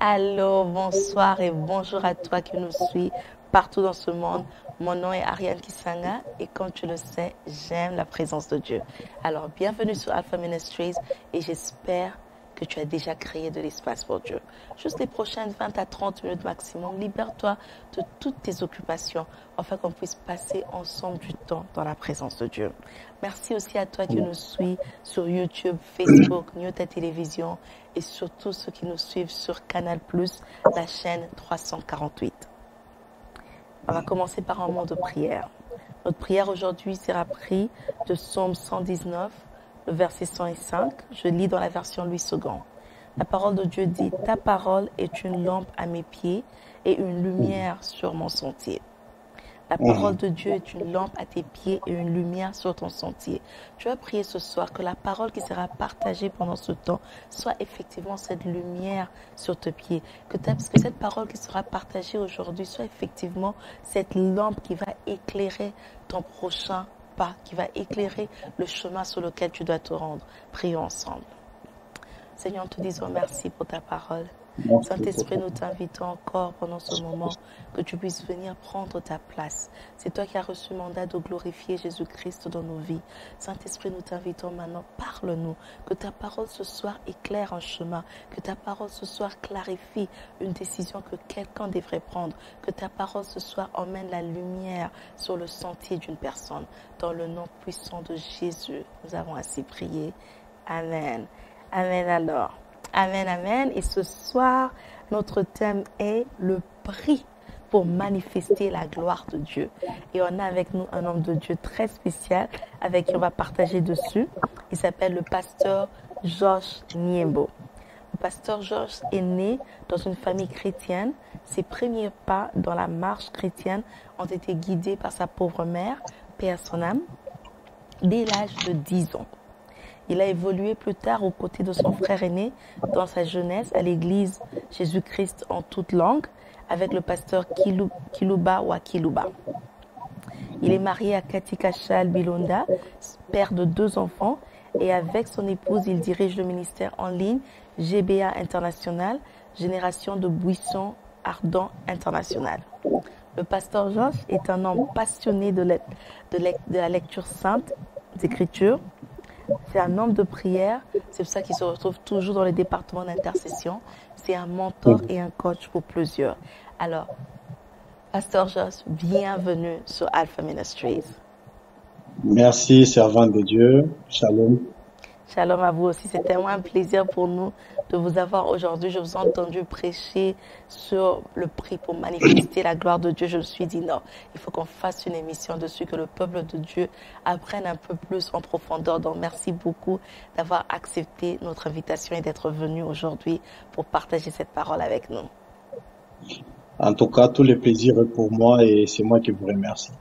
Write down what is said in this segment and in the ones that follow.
Allô, bonsoir et bonjour à toi qui nous suis partout dans ce monde. Mon nom est Ariane Kisanga et comme tu le sais, j'aime la présence de Dieu. Alors, bienvenue sur Alpha Ministries et j'espère que tu as déjà créé de l'espace pour Dieu. Juste les prochaines 20 à 30 minutes maximum, libère-toi de toutes tes occupations afin qu'on puisse passer ensemble du temps dans la présence de Dieu. Merci aussi à toi qui nous suis sur YouTube, Facebook, Newta Télévision et surtout ceux qui nous suivent sur Canal+, la chaîne 348. On va commencer par un moment de prière. Notre prière aujourd'hui sera prise de Psaume 119, le verset 105. Je lis dans la version Louis II. La parole de Dieu dit « Ta parole est une lampe à mes pieds et une lumière sur mon sentier. » La parole de Dieu est une lampe à tes pieds et une lumière sur ton sentier. Tu vas prier ce soir que la parole qui sera partagée pendant ce temps soit effectivement cette lumière sur tes pieds. Que cette parole qui sera partagée aujourd'hui soit effectivement cette lampe qui va éclairer ton prochain pas, qui va éclairer le chemin sur lequel tu dois te rendre. Prions ensemble. Seigneur, nous te disons merci pour ta parole. Saint-Esprit, nous t'invitons encore pendant ce moment que tu puisses venir prendre ta place. C'est toi qui as reçu le mandat de glorifier Jésus-Christ dans nos vies. Saint-Esprit, nous t'invitons maintenant, parle-nous, que ta parole ce soir éclaire un chemin, que ta parole ce soir clarifie une décision que quelqu'un devrait prendre, que ta parole ce soir emmène la lumière sur le sentier d'une personne. Dans le nom puissant de Jésus, nous avons ainsi prié. Amen. Amen alors. Amen, amen. Et ce soir, notre thème est le prix pour manifester la gloire de Dieu. Et on a avec nous un homme de Dieu très spécial avec qui on va partager dessus. Il s'appelle le pasteur Georges Niembo. Le pasteur Georges est né dans une famille chrétienne. Ses premiers pas dans la marche chrétienne ont été guidés par sa pauvre mère, paix à son âme, dès l'âge de 10 ans. Il a évolué plus tard aux côtés de son frère aîné dans sa jeunesse à l'église Jésus-Christ en toute langue avec le pasteur Kiluba Wakiluba. Il est marié à Katika Chal Bilonda, père de 2 enfants, et avec son épouse, il dirige le ministère en ligne GBA International, Génération de Buissons Ardents International. Le pasteur Georges est un homme passionné de la lecture sainte d'Écriture. C'est un homme de prière, c'est pour ça qu'il se retrouve toujours dans les départements d'intercession. C'est un mentor et un coach pour plusieurs. Alors, Pasteur Georges, bienvenue sur Alpha Ministries. Merci, servante de Dieu. Shalom. Shalom à vous aussi. C'est tellement un plaisir pour nous de vous avoir aujourd'hui. Je vous ai entendu prêcher sur le prix pour manifester la gloire de Dieu. Je me suis dit non, il faut qu'on fasse une émission dessus, que le peuple de Dieu apprenne un peu plus en profondeur. Donc merci beaucoup d'avoir accepté notre invitation et d'être venu aujourd'hui pour partager cette parole avec nous. En tout cas, tout le plaisir est pour moi et c'est moi qui vous remercie.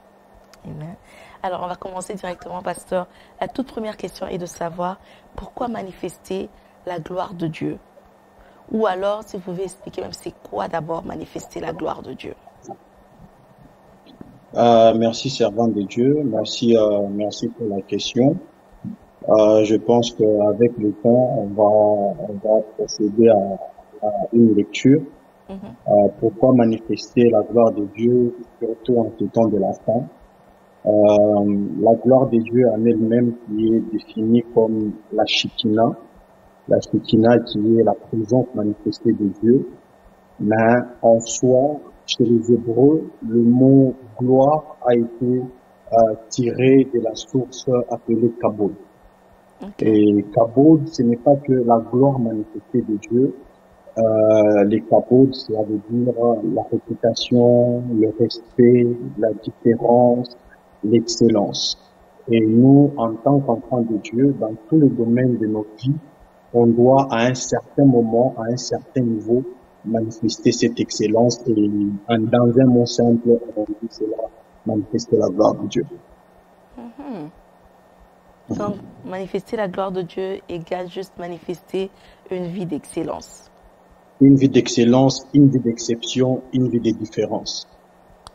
Amen. Alors, on va commencer directement, pasteur. La toute première question est de savoir pourquoi manifester la gloire de Dieu? Ou alors, si vous pouvez expliquer même c'est quoi d'abord manifester la gloire de Dieu? Merci, servante de Dieu. Merci pour la question. Je pense qu'avec le temps, on va procéder à une lecture. Pourquoi manifester la gloire de Dieu, surtout en ce temps de la fin? La gloire de Dieu en elle-même qui est définie comme la Shekinah qui est la présence manifestée de Dieu. Mais en soi, chez les Hébreux, le mot gloire a été tiré de la source appelée Kabod. Et Kabod, ce n'est pas que la gloire manifestée de Dieu. Les Kabod, ça veut dire la réputation, le respect, la différence, l'excellence. Et nous, en tant qu'enfants de Dieu, dans tous les domaines de notre vie, on doit à un certain moment, à un certain niveau, manifester cette excellence et dans un mot simple, on dit cela, manifester la gloire de Dieu. Donc, manifester la gloire de Dieu égale juste manifester une vie d'excellence. Une vie d'excellence, une vie d'exception, une vie de différence.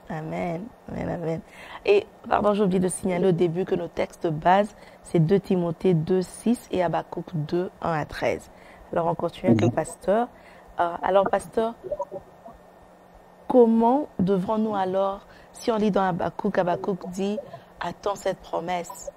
Amen, amen, amen. Et, pardon, j'ai oublié de signaler au début que nos textes de base, c'est 2 Timothée 2, 6 et Habakkuk 2, 1 à 13. Alors, on continue avec le pasteur. Alors, pasteur, comment devrons-nous alors, si on lit dans Habakkuk, Habakkuk dit, attends cette promesse,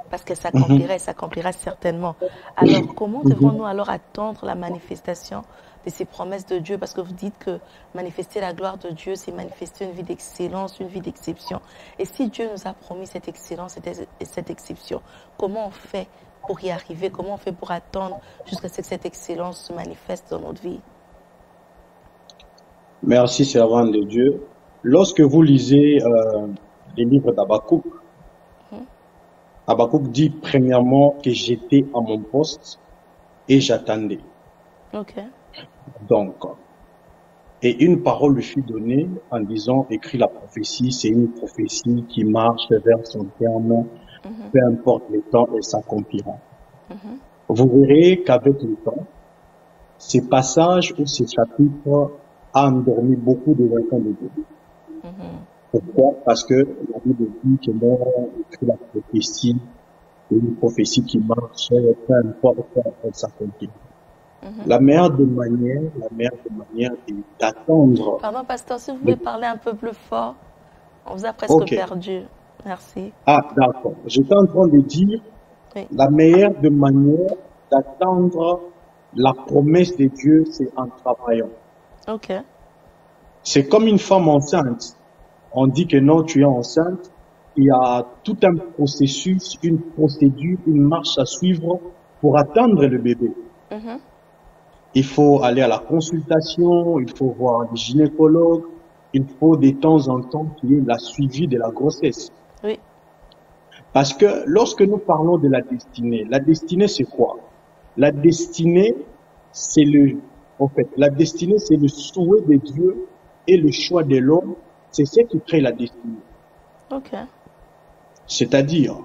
parce qu'elle s'accomplira certainement. Alors, comment devrons-nous alors attendre la manifestation de ces promesses de Dieu? Parce que vous dites que manifester la gloire de Dieu, c'est manifester une vie d'excellence, une vie d'exception. Et si Dieu nous a promis cette excellence et cette exception, comment on fait pour y arriver? Comment on fait pour attendre jusqu'à ce que cette excellence se manifeste dans notre vie? Merci, servante de Dieu. Lorsque vous lisez les livres d'Habakkuk, Habakkuk dit premièrement que j'étais à mon poste et j'attendais. Ok. Donc, et une parole lui fut donnée en disant, écris la prophétie, c'est une prophétie qui marche vers son terme, peu importe le temps, elle s'accomplira. Vous verrez qu'avec le temps, ces passages ou ces chapitres a endormi beaucoup de enfants de Dieu. Pourquoi? Parce que la Bible dit que l'on écrit la prophétie, une prophétie qui marche, peu importe, elle s'accomplit. La meilleure des manières est d'attendre. Pardon, pasteur, si vous pouvez parler un peu plus fort, on vous a presque perdu. Merci. Ah, d'accord. J'étais en train de dire, la meilleure des manières d'attendre la promesse de Dieu, c'est en travaillant. Ok. C'est comme une femme enceinte. On dit que non, tu es enceinte. Il y a tout un processus, une procédure, une marche à suivre pour attendre le bébé. Il faut aller à la consultation, il faut voir des gynécologues, il faut de temps en temps qu'il y ait la suivi de la grossesse. Oui. Parce que lorsque nous parlons de la destinée c'est quoi? La destinée, c'est la destinée, c'est le souhait de Dieu et le choix de l'homme. C'est ce qui crée la destinée. Ok. C'est-à-dire,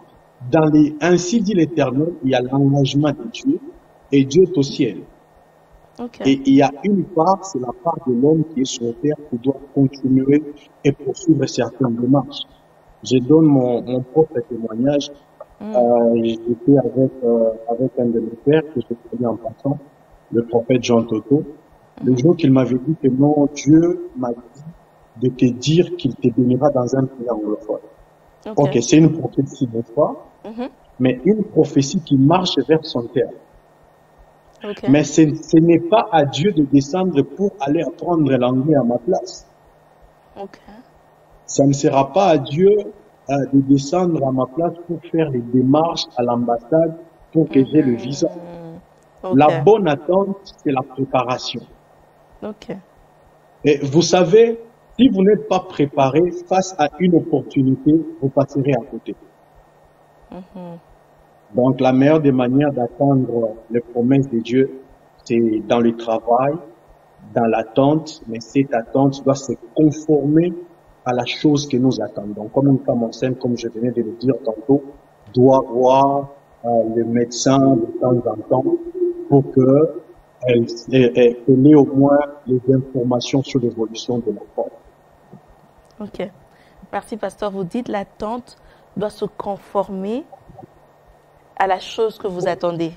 ainsi dit l'Éternel, il y a l'engagement de Dieu et Dieu est au ciel. Okay. Et il y a une part, c'est la part de l'homme qui est sur terre, qui doit continuer et poursuivre certaines démarches. Je donne mon propre témoignage. J'étais avec un de mes pères que je connais en passant, le prophète Jean Toto. Le jour qu'il m'avait dit que non, Dieu m'a dit de te dire qu'il te bénira dans un pays anglophone. Ok, c'est une prophétie, n'est-ce pas? Mais une prophétie qui marche vers son terme. Okay. Mais ce n'est pas à Dieu de descendre pour aller apprendre l'anglais à ma place. Okay. Ça ne sera pas à Dieu de descendre à ma place pour faire les démarches à l'ambassade pour que j'ai le visa. Okay. La bonne attente, c'est la préparation. Okay. Et vous savez, si vous n'êtes pas préparé face à une opportunité, vous passerez à côté. Donc, la meilleure des manières d'attendre les promesses de Dieu, c'est dans le travail, dans l'attente, mais cette attente doit se conformer à la chose que nous attendons. Comme une femme enceinte, comme je venais de le dire tantôt, doit voir le médecin de temps en temps pour qu'elle ait au moins les informations sur l'évolution de l'enfant. Ok. Merci, pasteur. Vous dites l'attente doit se conformer à la chose que vous attendez.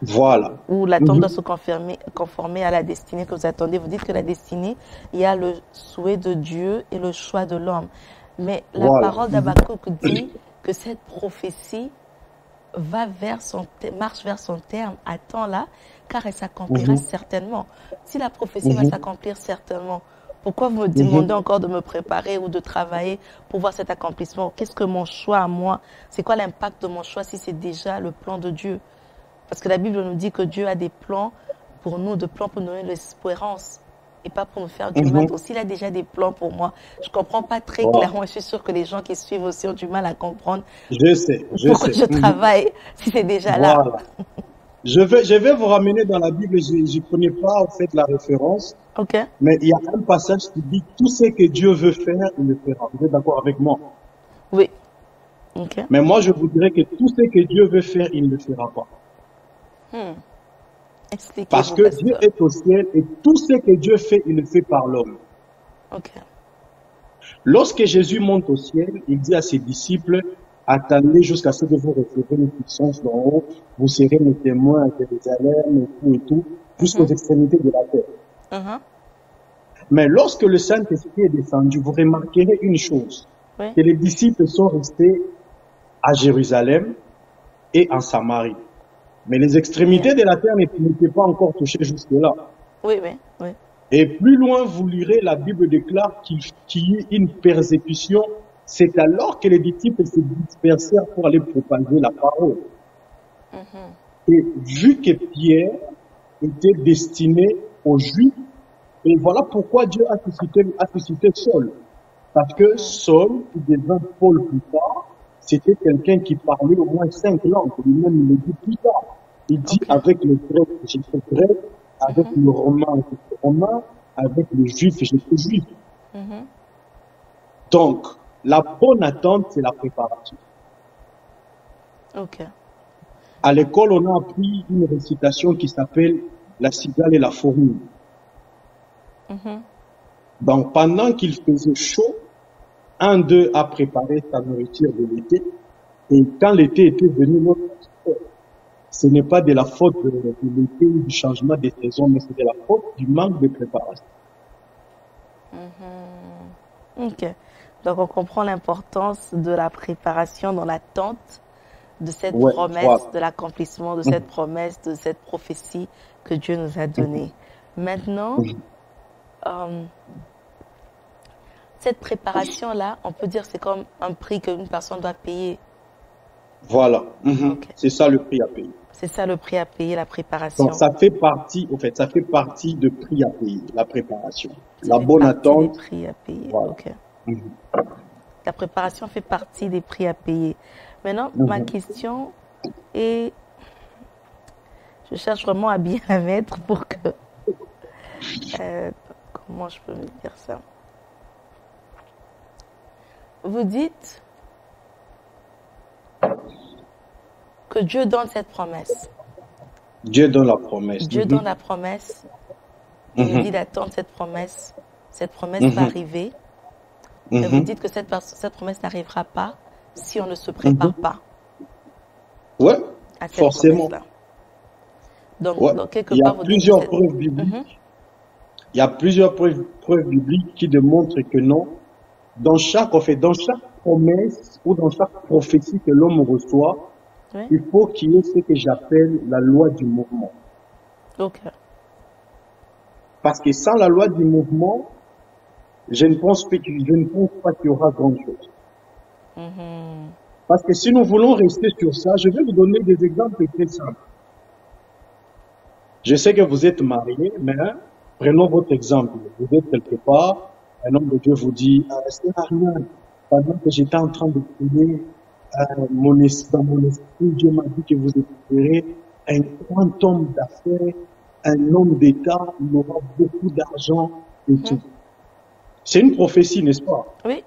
Voilà. Ou l'attente doit se conformer à la destinée que vous attendez. Vous dites que la destinée, il y a le souhait de Dieu et le choix de l'homme. Mais la parole d'Habakkuk dit que cette prophétie marche vers son terme. Attends-la, car elle s'accomplira certainement. Si la prophétie va s'accomplir certainement, pourquoi vous me demandez encore de me préparer ou de travailler pour voir cet accomplissement? Qu'est-ce que mon choix à moi? C'est quoi l'impact de mon choix si c'est déjà le plan de Dieu? Parce que la Bible nous dit que Dieu a des plans pour nous, des plans pour nous donner l'espérance et pas pour nous faire du mal. Aussi, il a déjà des plans pour moi. Je ne comprends pas très clairement. Je suis sûre que les gens qui suivent aussi ont du mal à comprendre pourquoi je travaille si c'est déjà là. Je vais vous ramener dans la Bible. Je ne connais pas en fait la référence. Okay. Mais il y a un passage qui dit tout ce que Dieu veut faire, il le fera. Vous êtes d'accord avec moi? Oui. Okay. Mais moi, je vous dirais que tout ce que Dieu veut faire, il ne le fera pas. Parce que Dieu est au ciel et tout ce que Dieu fait, il le fait par l'homme. Okay. Lorsque Jésus monte au ciel, il dit à ses disciples, attendez jusqu'à ce que vous receviez une puissance d'en haut, vous serez mes témoins à Jérusalem et tout, jusqu'aux extrémités de la terre. Mhm. Mais lorsque le Saint-Esprit est descendu, vous remarquerez une chose, Oui. que les disciples sont restés à Jérusalem et en Samarie. Mais les extrémités de la terre n'étaient pas encore touchées jusque-là. Oui, oui, oui. Et plus loin, vous lirez, la Bible déclare qu'il y eut une persécution. C'est alors que les disciples se dispersèrent pour aller propager la parole. Mhm. Et vu que Pierre était destiné aux Juifs, et voilà pourquoi Dieu a suscité Saul. Parce que Saul, qui devint Paul plus tard, c'était quelqu'un qui parlait au moins 5 langues. Lui-même, il le dit plus tard. Il dit Ok. avec le grec, j'étais grec, avec le romain, j'étais romain, avec le juif, j'étais juif. Mhm. Donc, la bonne attente, c'est la préparation. Ok. À l'école, on a appris une récitation qui s'appelle la cigale et la fourmi. Mhm. Donc, pendant qu'il faisait chaud, un d'eux a préparé sa nourriture de l'été. Et quand l'été était venu, ce n'est pas de la faute de l'été ou du changement des saisons, mais c'est de la faute du manque de préparation. Mhm. Ok. Donc, on comprend l'importance de la préparation dans l'attente de cette Ouais, promesse, voilà. de l'accomplissement de cette promesse, de cette prophétie que Dieu nous a donnée. Maintenant, cette préparation-là, on peut dire c'est comme un prix qu'une personne doit payer. Voilà. Ok. C'est ça le prix à payer. C'est ça le prix à payer, la préparation. Donc, ça fait partie, au fait, ça fait partie de prix à payer, la préparation. Ça La fait bonne partie des attente, prix à payer. voilà. Ok. La préparation fait partie des prix à payer. Maintenant, ma question est, je cherche vraiment à bien la mettre pour que, comment je peux me dire ça? Vous dites que Dieu donne cette promesse. Dieu donne la promesse. Dieu donne la promesse. Il nous dit d'attendre cette promesse. Cette promesse va arriver. Mais vous dites que cette promesse n'arrivera pas si on ne se prépare pas Ouais, à cette forcément. promesse-là. Donc, Ouais. quelque Il y a part, vous dites que plusieurs preuves bibliques. Il y a plusieurs preuves bibliques qui démontrent que non, dans chaque promesse ou dans chaque prophétie que l'homme reçoit, Oui. il faut qu'il y ait ce que j'appelle la loi du mouvement. Ok. Parce que sans la loi du mouvement, je ne pense pas qu'il y aura grand chose. Parce que si nous voulons rester sur ça, je vais vous donner des exemples très simples. Je sais que vous êtes mariés, mais prenons votre exemple. Vous êtes quelque part, un homme de Dieu vous dit, c'est rien. Pendant que j'étais en train de prier, dans mon esprit, Dieu m'a dit que vous épouserez un grand homme d'affaires, un homme d'État, il aura beaucoup d'argent et tout. C'est une prophétie, n'est-ce pas? Oui.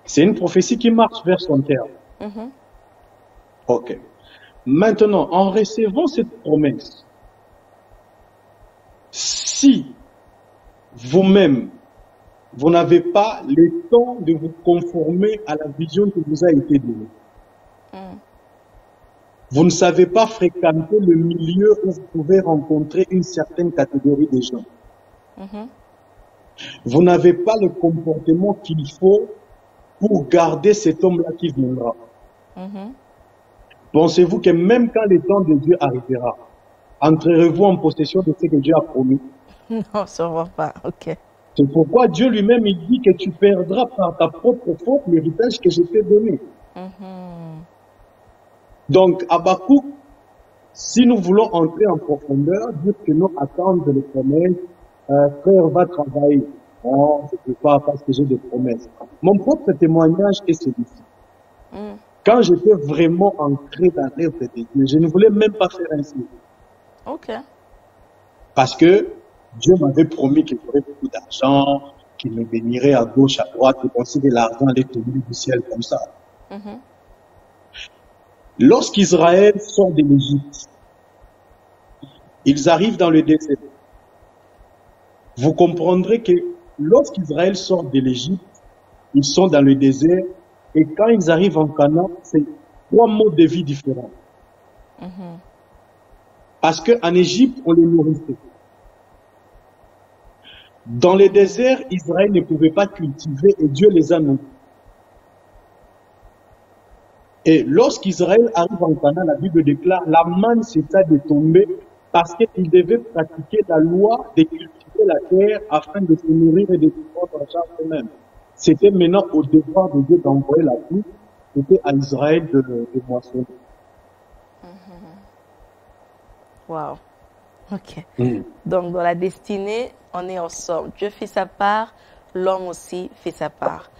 C'est une prophétie qui marche vers son terme. Ok. Maintenant, en recevant cette promesse, si vous-même, vous n'avez pas le temps de vous conformer à la vision qui vous a été donnée, vous ne savez pas fréquenter le milieu où vous pouvez rencontrer une certaine catégorie de gens. Vous n'avez pas le comportement qu'il faut pour garder cet homme-là qui viendra. Pensez-vous que même quand le temps de Dieu arrivera, entrerez-vous en possession de ce que Dieu a promis? Non, sûrement pas. Ok. C'est pourquoi Dieu lui-même, il dit que tu perdras par ta propre faute l'héritage que je t'ai donné. Donc, Habakkuk, si nous voulons entrer en profondeur, dire que nous attendre les promesses, frère va travailler. Non, je ne peux pas parce que j'ai des promesses. Mon propre témoignage est celui-ci. Quand j'étais vraiment ancré dans l'œuvre de Dieu, je ne voulais même pas faire ainsi. Ok. Parce que Dieu m'avait promis qu'il y aurait beaucoup d'argent, qu'il me bénirait à gauche, à droite, et penser que l'argent allait tomber du ciel comme ça. Lorsqu'Israël sort de l'Égypte, ils arrivent dans le désert. Vous comprendrez que lorsqu'Israël sort de l'Égypte, ils sont dans le désert, et quand ils arrivent en Canaan, c'est 3 modes de vie différents. Parce qu'en Égypte, on les nourrissait. Dans les déserts, Israël ne pouvait pas cultiver et Dieu les a nourris. Et lorsqu'Israël arrive en Canaan, la Bible déclare, la manne cessa de tomber parce qu'ils devaient pratiquer la loi de cultiver la terre afin de se nourrir et de se prendre en charge eux-mêmes. C'était maintenant au devoir de Dieu d'envoyer la pluie. C'était à Israël de moissonner. Wow. Ok. Donc, dans la destinée, on est ensemble. Dieu fait sa part, l'homme aussi fait sa part.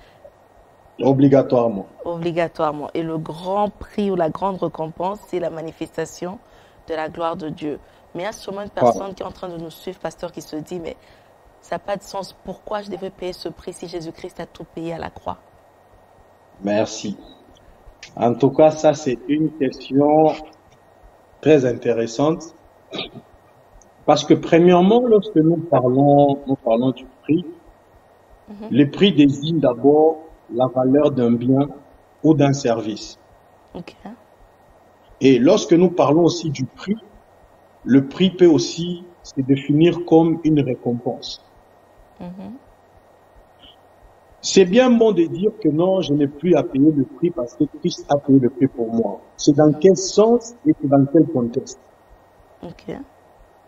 Obligatoirement. Obligatoirement. Et le grand prix ou la grande récompense, c'est la manifestation de la gloire de Dieu. Mais il y a sûrement une personne qui est en train de nous suivre, pasteur, qui se dit, mais ça n'a pas de sens. Pourquoi je devrais payer ce prix si Jésus-Christ a tout payé à la croix? Merci. En tout cas, ça, c'est une question très intéressante. Parce que, premièrement, lorsque nous parlons du prix, le prix désigne d'abord la valeur d'un bien ou d'un service. Okay. Et lorsque nous parlons aussi du prix, le prix peut aussi se définir comme une récompense. C'est bien bon de dire que non, je n'ai plus à payer le prix parce que Christ a payé le prix pour moi. C'est dans quel sens et c'est dans quel contexte? Okay.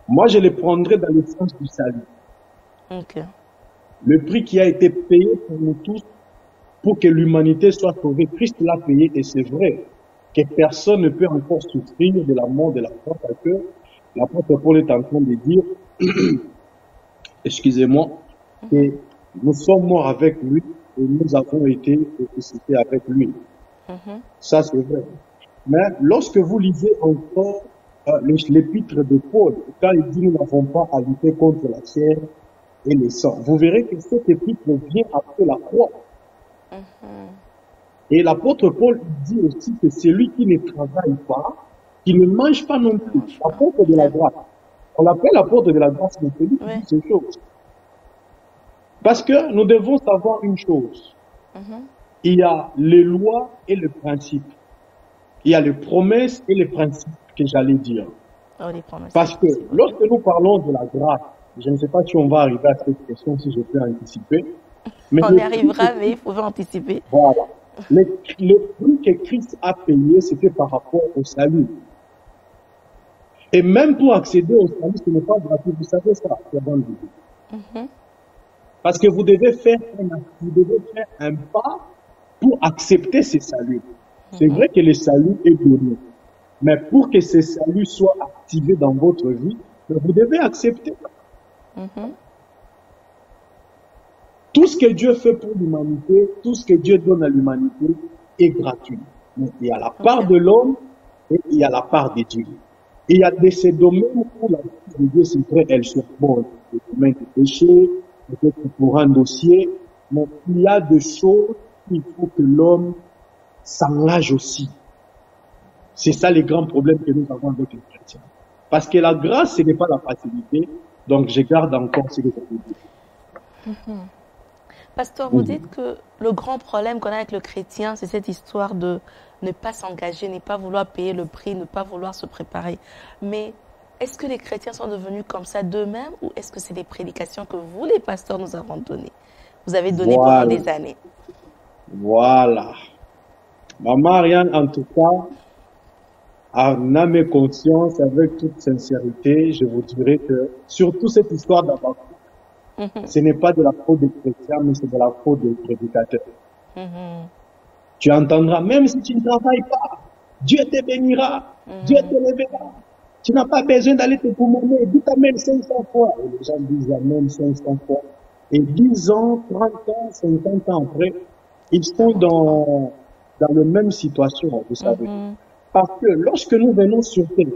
Moi, je le prendrai dans le sens du salut. Okay. Le prix qui a été payé pour nous tous, pour que l'humanité soit sauvée, Christ l'a payé et c'est vrai que personne ne peut encore souffrir de la mort de la croix parce que l'apôtre Paul est en train de dire, excusez-moi, que nous sommes morts avec lui et nous avons été ressuscités avec lui. Ça, c'est vrai. Mais lorsque vous lisez encore l'épître de Paul, quand il dit nous n'avons pas à lutter contre la chair et le sang, vous verrez que cet épître vient après la croix. Et l'apôtre Paul dit aussi que celui qui ne travaille pas, qui ne mange pas non plus, l'apôtre de la grâce. On l'appelle l'apôtre de la grâce, mais celui qui dit ces choses. Parce que nous devons savoir une chose. Il y a les lois et les principes. Il y a les promesses et les principes que j'allais dire. Parce que lorsque nous parlons de la grâce, je ne sais pas si on va arriver à cette question, si je peux anticiper. Mais on y arrivera, mais il faut anticiper. Voilà. Le prix que Christ a payé, c'était par rapport au salut. Et même pour accéder au salut, ce n'est pas gratuit. Vous savez ça, c'est bon de dire. Parce que vous devez faire un pas pour accepter ce salut. C'est vrai que le salut est donné. Mais pour que ce salut soit activé dans votre vie, vous devez accepter. Tout ce que Dieu fait pour l'humanité, tout ce que Dieu donne à l'humanité est gratuit. Donc, il y a la part de l'homme et il y a la part de Dieu. Il y a de ces domaines où la grâce de Dieu, c'est vrai, elle se bonne. Le domaine du péché, peut-être pour un dossier, mais il y a des choses qu'il faut que l'homme s'engage aussi. C'est ça les grands problèmes que nous avons avec les chrétiens. Parce que la grâce, ce n'est pas la facilité. Donc, je garde encore ce que je veux dire. Pasteur, vous dites que le grand problème qu'on a avec le chrétien, c'est cette histoire de ne pas s'engager, ne pas vouloir payer le prix, ne pas vouloir se préparer. Mais est-ce que les chrétiens sont devenus comme ça d'eux-mêmes ou est-ce que c'est des prédications que vous, les pasteurs, nous avons données? Vous avez donné pendant des années. Voilà. Maman Ariane, en tout cas, en âme et conscience, avec toute sincérité, je vous dirais que, surtout cette histoire d'Abakou, ce n'est pas de la faute des chrétiens, mais c'est de la faute des prédicateurs. Tu entendras, même si tu ne travailles pas, Dieu te bénira, Dieu te lèvera. Tu n'as pas besoin d'aller te promener, dis Amen 500 fois. Et les gens disent Amen 500 fois. Et 10 ans, 30 ans, 50 ans après, ils sont dans la même situation, vous savez. Parce que lorsque nous venons sur terre,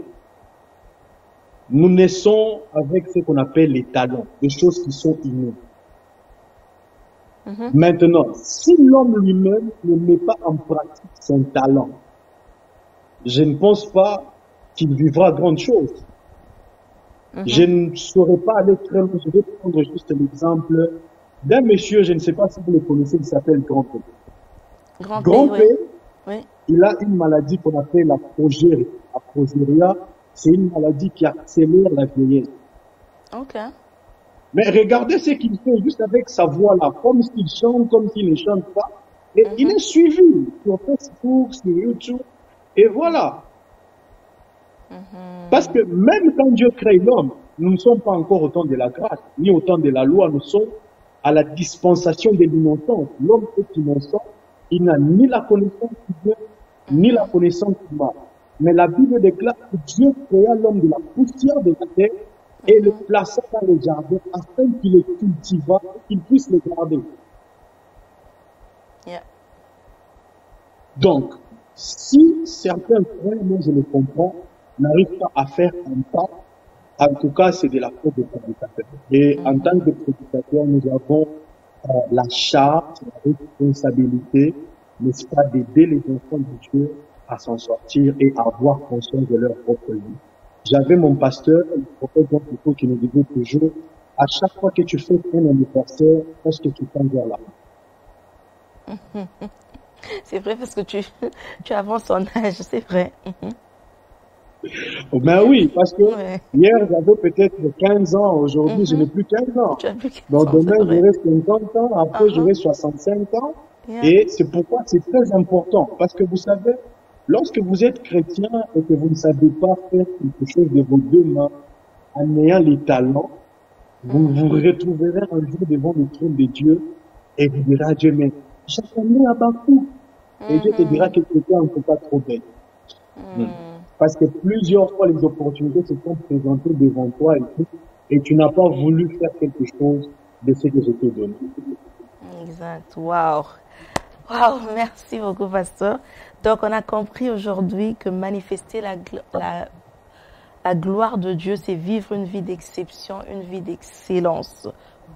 nous naissons avec ce qu'on appelle les talents, des choses qui sont innées. Maintenant, si l'homme lui-même ne met pas en pratique son talent, je ne pense pas qu'il vivra grande chose. Je ne saurais pas aller très loin. Je vais prendre juste l'exemple d'un monsieur, je ne sais pas si vous le connaissez, il s'appelle Grand P. Grand P, oui. Il a une maladie qu'on appelle la progérie. La progéria, c'est une maladie qui accélère la vieillesse. Mais regardez ce qu'il fait juste avec sa voix-là, comme s'il chante, comme s'il ne chante pas. Et il est suivi sur Facebook, sur YouTube. Et voilà. Parce que même quand Dieu crée l'homme, nous ne sommes pas encore au temps de la grâce, ni au temps de la loi, nous sommes à la dispensation de l'innocence. L'homme est innocent, il n'a ni la connaissance de Dieu, ni la connaissance du mal. Mais la Bible déclare que Dieu créa l'homme de la poussière de la terre et le plaça dans le jardin afin qu'il le cultivât et qu'il puisse le garder. Yeah. Donc, si certains frères, moi je le comprends, n'arrivent pas à faire un pas, en tout cas c'est de la faute des prédicateurs. Et en tant que prédicateurs, nous avons la charge, la responsabilité, n'est-ce pas, d'aider les enfants de Dieu à s'en sortir et à avoir conscience de leur propre vie. J'avais mon pasteur, le prophète Jean Cousteau, qui nous disait toujours, à chaque fois que tu fais un anniversaire, est-ce que tu tends vers la main? C'est vrai parce que tu avances en âge, c'est vrai. Ben oui, parce que Ouais. hier j'avais peut-être 15 ans, aujourd'hui je n'ai plus 15 ans. Tu as plus 15 Donc ans, demain c'est vrai. j'aurai 50 ans, après j'aurai 65 ans. Yeah. Et c'est pourquoi c'est très important. Parce que vous savez, lorsque vous êtes chrétien et que vous ne savez pas faire quelque chose de vos deux mains, en ayant les talents, vous vous retrouverez un jour devant le trône de Dieu et vous direz à Dieu, mais j'attendais à Bakou. Et Dieu te dira que c'était en tout cas trop belle. Parce que plusieurs fois les opportunités se sont présentées devant toi et tu n'as pas voulu faire quelque chose de ce que je t'ai donné. Exact. Waouh. Waouh, merci beaucoup, pasteur. Donc, on a compris aujourd'hui que manifester la gloire de Dieu, c'est vivre une vie d'exception, une vie d'excellence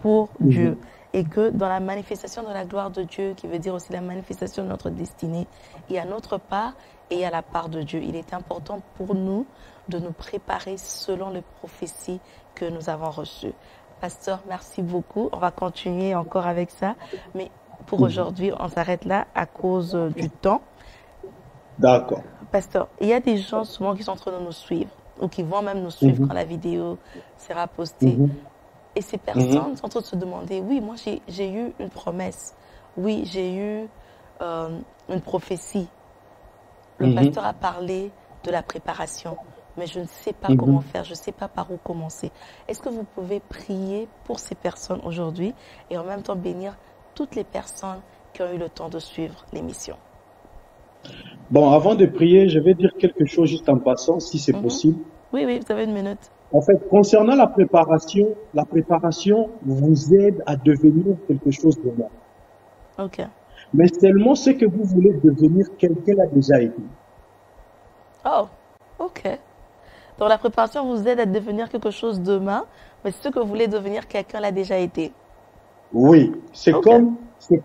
pour Dieu. Et que dans la manifestation de la gloire de Dieu, qui veut dire aussi la manifestation de notre destinée, il y a notre part et il y a la part de Dieu. Il est important pour nous de nous préparer selon les prophéties que nous avons reçues. Pasteur, merci beaucoup. On va continuer encore avec ça. Mais pour aujourd'hui, on s'arrête là à cause du temps. D'accord. Pasteur, il y a des gens souvent qui sont en train de nous suivre ou qui vont même nous suivre quand la vidéo sera postée. Et ces personnes sont en train de se demander, oui, moi j'ai eu une promesse, oui, j'ai eu une prophétie. Le pasteur a parlé de la préparation, mais je ne sais pas comment faire, je ne sais pas par où commencer. Est-ce que vous pouvez prier pour ces personnes aujourd'hui et en même temps bénir toutes les personnes qui ont eu le temps de suivre l'émission? Bon, avant de prier, je vais dire quelque chose juste en passant, si c'est possible. Oui, oui, vous avez une minute. En fait, concernant la préparation vous aide à devenir quelque chose de moi. Ok. Mais seulement ce que vous voulez devenir, quelqu'un l'a déjà été. Oh, ok. Donc la préparation vous aide à devenir quelque chose demain, mais ce que vous voulez devenir, quelqu'un l'a déjà été. Oui, c'est Ok.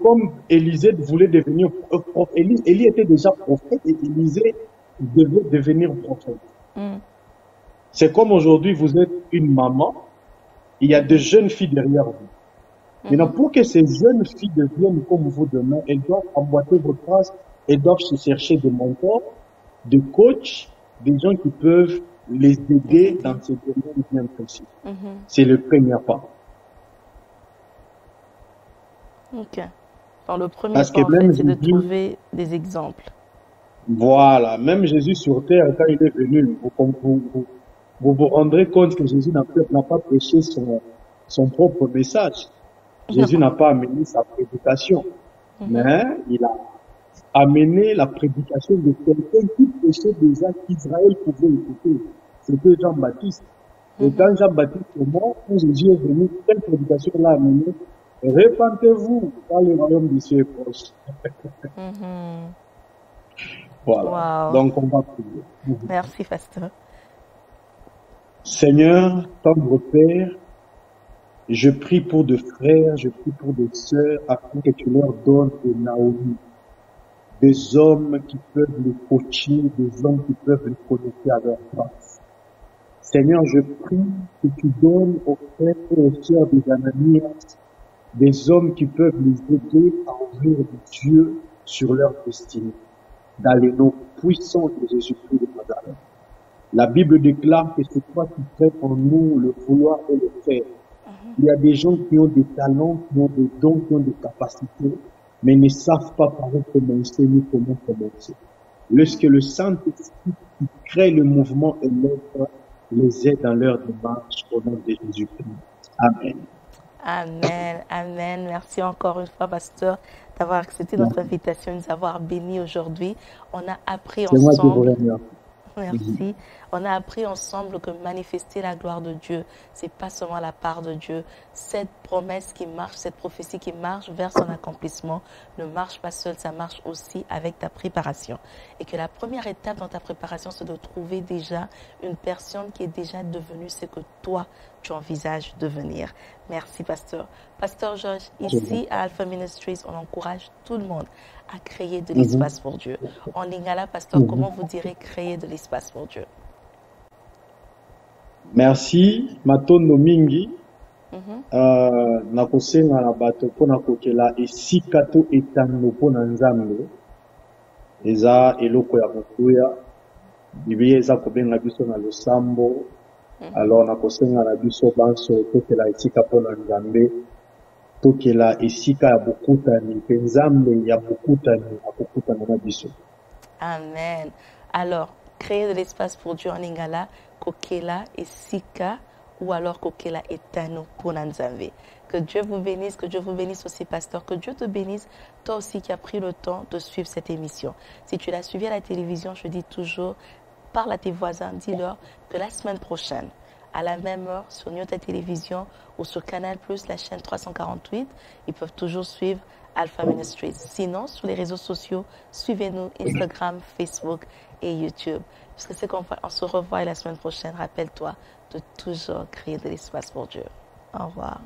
comme Élisée voulait devenir prophète. Élie était déjà prophète et Élisée devait devenir prophète. C'est comme aujourd'hui, vous êtes une maman, il y a des jeunes filles derrière vous. Maintenant, pour que ces jeunes filles deviennent comme vous demain, elles doivent emboîter votre trace, elles doivent se chercher des mentors, des coachs, des gens qui peuvent les aider dans ce domaine bien précis. C'est le premier pas. Ok. Alors le premier Parce pas, que en fait, même c'est de Jésus, trouver des exemples. voilà, même Jésus sur terre, quand il est venu, vous vous rendrez compte que Jésus n'a pas prêché son propre message. Jésus n'a pas amené sa prédication, mais il a amené la prédication de quelqu'un qui prêchait déjà qu'Israël pouvait écouter. C'était Jean-Baptiste. Et quand Jean-Baptiste est mort, quand Jésus est venu, quelle prédication l'a amené? Répentez-vous, car le royaume des cieux est proche. Voilà. Wow. Donc, on va prier. Merci, pasteur. Seigneur, tendre Père, je prie pour des frères, je prie pour des sœurs, afin que tu leur donnes des Naomi, des hommes qui peuvent les coacher, des hommes qui peuvent les connecter à leur place. Seigneur, je prie que tu donnes aux frères et aux sœurs des Ananias, des hommes qui peuvent les aider à ouvrir des yeux sur leur destinée, dans les noms puissants de Jésus-Christ de Nazareth. La Bible déclare que c'est toi qui fais en nous le vouloir et le faire. Il y a des gens qui ont des talents, qui ont des dons, qui ont des capacités, mais ne savent pas par où commencer ni comment commencer. Lorsque le Saint-Esprit qui crée le mouvement et l'œuvre les aide dans leur démarche au nom de Jésus-Christ. Amen. Amen, amen. Merci encore une fois, pasteur, d'avoir accepté notre invitation, de nous avoir bénis aujourd'hui. On a appris C'est moi qui vous ensemble. remercie. Merci. On a appris ensemble que manifester la gloire de Dieu, c'est pas seulement la part de Dieu. Cette promesse qui marche, cette prophétie qui marche vers son accomplissement ne marche pas seule, ça marche aussi avec ta préparation. Et que la première étape dans ta préparation, c'est de trouver déjà une personne qui est déjà devenue ce que toi, tu envisages devenir. Merci, pasteur. Pasteur Georges, ici à Alpha Ministries, on encourage tout le monde à créer de l'espace pour Dieu. En lingala, pasteur, comment vous direz créer de l'espace pour Dieu? Merci. Matondo mingi. Nakosenga na bato pona kokela esika to etando pona nzambe. Eza eloko ya mokuya. Biblia eza kobenga biso na losambo. Alors nakosenga na biso banso tokela esika pona nzambe. Tokela esika ya bokutani pe nzambe ya bokutani akokutana na biso. Amen. Alors, créer de l'espace pour Dieu en lingala, kokela esika ou alors kokela etano pour nzambe. Que Dieu vous bénisse, que Dieu vous bénisse aussi, pasteur. Que Dieu te bénisse, toi aussi qui as pris le temps de suivre cette émission. Si tu l'as suivi à la télévision, je dis toujours, parle à tes voisins, dis-leur que la semaine prochaine, à la même heure, sur Nyota Télévision ou sur Canal+, la chaîne 348, ils peuvent toujours suivre Alpha Ministries. Sinon, sur les réseaux sociaux, suivez-nous Instagram, Facebook et YouTube. Puisque c'est qu'on se revoit la semaine prochaine. Rappelle-toi de toujours créer de l'espace pour Dieu. Au revoir.